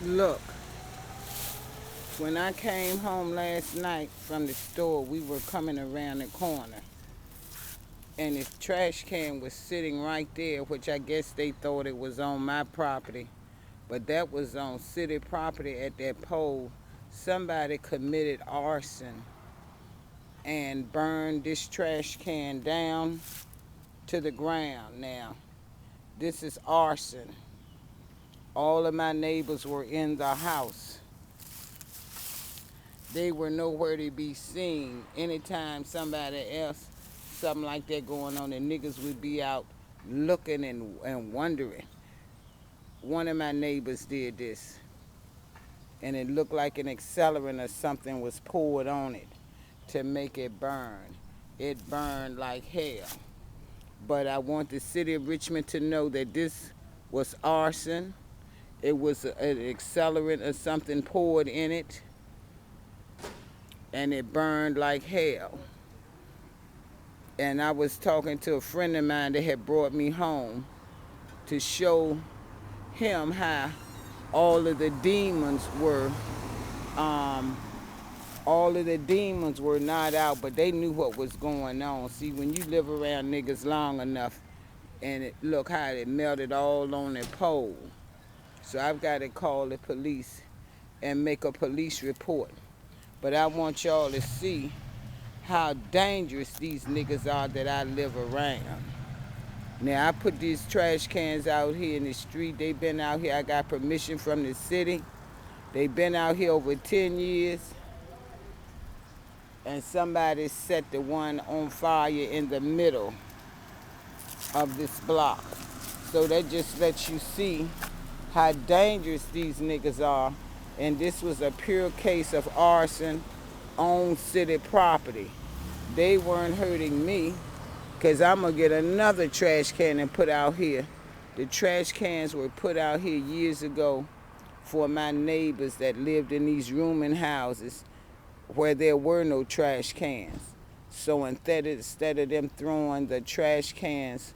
Look, when I came home last night from the store, we were coming around the corner, and this trash can was sitting right there, which I guess they thought it was on my property, but that was on city property at that pole. Somebody committed arson and burned this trash can down to the ground. Now, this is arson. All of my neighbors were in the house. They were nowhere to be seen. Anytime somebody else, something like that going on, the niggas would be out looking and wondering. One of my neighbors did this, and it looked like an accelerant or something was poured on it to make it burn. It burned like hell. But I want the city of Richmond to know that this was arson. It was an accelerant or something poured in it, and it burned like hell. And I was talking to a friend of mine that had brought me home to show him how all of the demons were not out, but they knew what was going on. See, when you live around niggas long enough, and look how it melted all on the pole. So I've got to call the police and make a police report. But I want y'all to see how dangerous these niggas are that I live around. Now, I put these trash cans out here in the street. They've been out here. I got permission from the city. They've been out here over 10 years. And somebody set the one on fire in the middle of this block. So that just lets you see how dangerous these niggas are. And this was a pure case of arson on city property. They weren't hurting me, because I'm going to get another trash can and put out here. The trash cans were put out here years ago for my neighbors that lived in these rooming houses where there were no trash cans. So instead of them throwing the trash cans,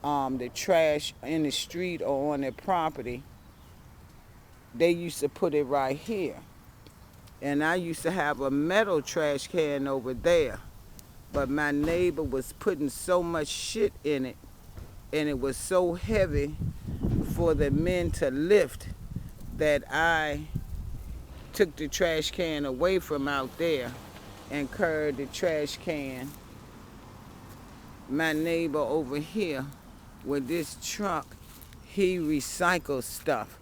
the trash in the street or on their property, they used to put it right here. And I used to have a metal trash can over there. But my neighbor was putting so much shit in it, and it was so heavy for the men to lift, that I took the trash can away from out there and carried the trash can. My neighbor over here with this truck, he recycles stuff,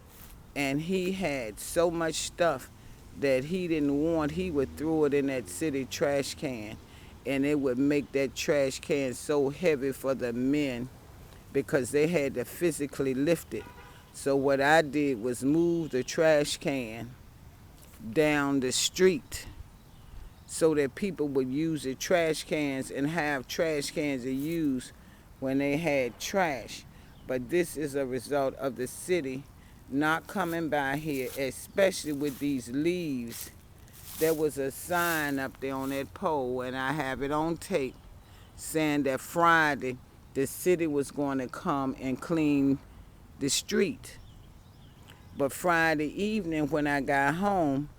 and he had so much stuff that he didn't want. He would throw it in that city trash can, and it would make that trash can so heavy for the men because they had to physically lift it. So what I did was move the trash can down the street so that people would use the trash cans and have trash cans to use when they had trash. But this is a result of the city not coming by here, especially with these leaves. There was a sign up there on that pole, and I have it on tape, saying that Friday the city was going to come and clean the street. But Friday evening when I got home,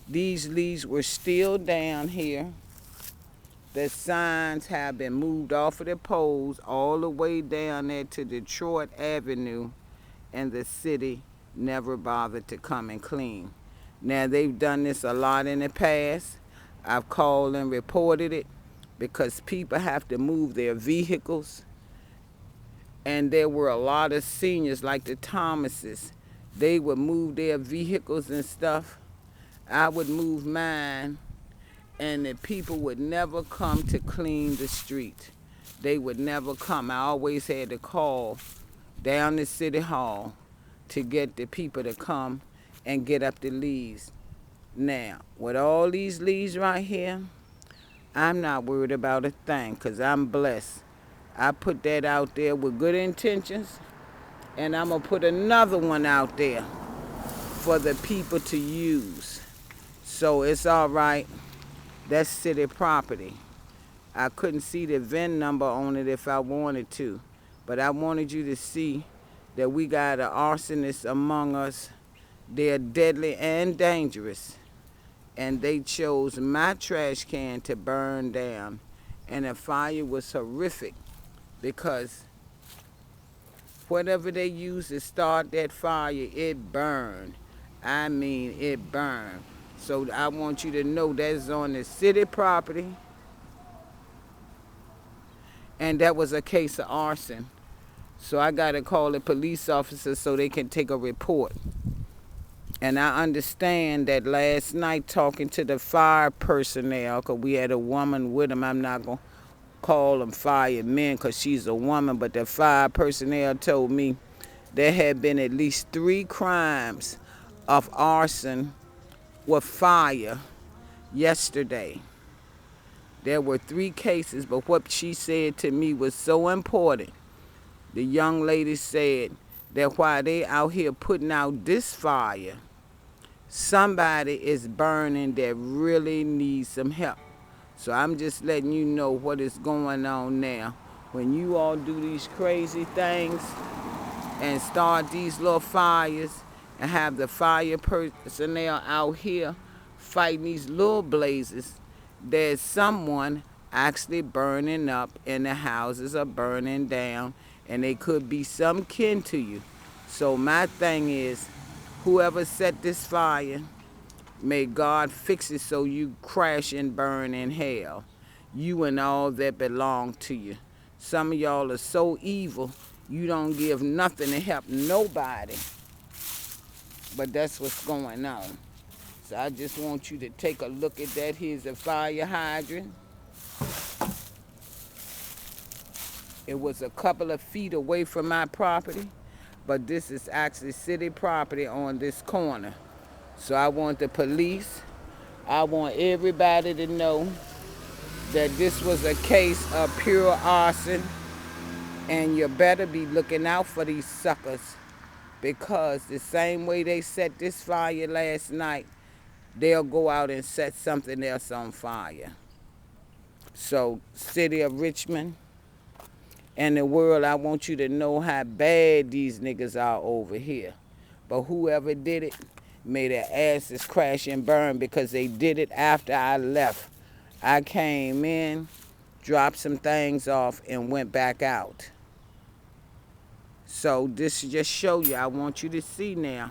these leaves were still down here. The signs have been moved off of the poles all the way down there to Detroit Avenue, and the city never bothered to come and clean. Now, they've done this a lot in the past. I've called and reported it because people have to move their vehicles. And there were a lot of seniors like the Thomases. They would move their vehicles and stuff. I would move mine, and the people would never come to clean the street. They would never come. I always had to call down to City Hall to get the people to come and get up the leaves. Now, with all these leaves right here, I'm not worried about a thing because I'm blessed. I put that out there with good intentions, and I'm going to put another one out there for the people to use. So it's all right. That's city property. I couldn't see the VIN number on it if I wanted to, but I wanted you to see that we got an arsonist among us They're deadly and dangerous. And they chose my trash can to burn down. And the fire was horrific because whatever they used to start that fire, it burned. I mean, it burned. So I want you to know that's on the city property, and that was a case of arson. So I got to call the police officers so they can take a report. And I understand that last night talking to the fire personnel, because we had a woman with them, I'm not going to call them firemen because she's a woman, but the fire personnel told me there had been at least 3 crimes of arson with fire yesterday. There were 3 cases, but what she said to me was so important. The young lady said that while they out here putting out this fire, somebody is burning that really needs some help. So I'm just letting you know what is going on now. When you all do these crazy things and start these little fires and have the fire personnel out here fighting these little blazes, there's someone actually burning up and the houses are burning down and they could be some kin to you. So my thing is, whoever set this fire, may God fix it so you crash and burn in hell. You and all that belong to you. Some of y'all are so evil, you don't give nothing to help nobody. But that's what's going on. So I just want you to take a look at that. Here's a fire hydrant. It was a couple of feet away from my property, but this is actually city property on this corner. So I want the police, I want everybody to know that this was a case of pure arson, and you better be looking out for these suckers, because the same way they set this fire last night, they'll go out and set something else on fire. So, city of Richmond and the world, I want you to know how bad these niggas are over here. But whoever did it, may their asses crash and burn, because they did it after I left. I came in, dropped some things off, and went back out. So this just show you, I want you to see now,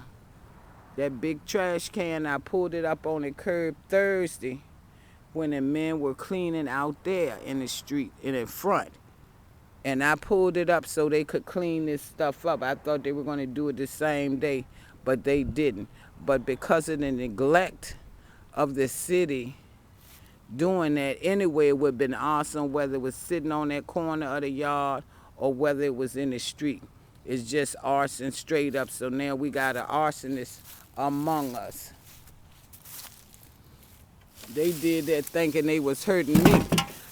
that big trash can, I pulled it up on the curb Thursday when the men were cleaning out there in the street, in the front. And I pulled it up so they could clean this stuff up. I thought they were going to do it the same day, but they didn't. But because of the neglect of the city doing that anyway, it would have been awesome whether it was sitting on that corner of the yard or whether it was in the street. It's just arson straight up. So now we got an arsonist among us. They did that thinking they was hurting me.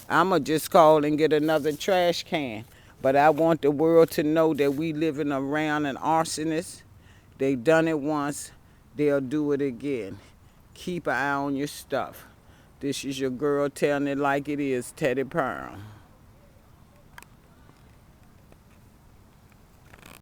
I'ma just call and get another trash can. But I want the world to know that we living around an arsonist. They done it once, they'll do it again. Keep an eye on your stuff. This is your girl telling it like it is, Teddy Pearl.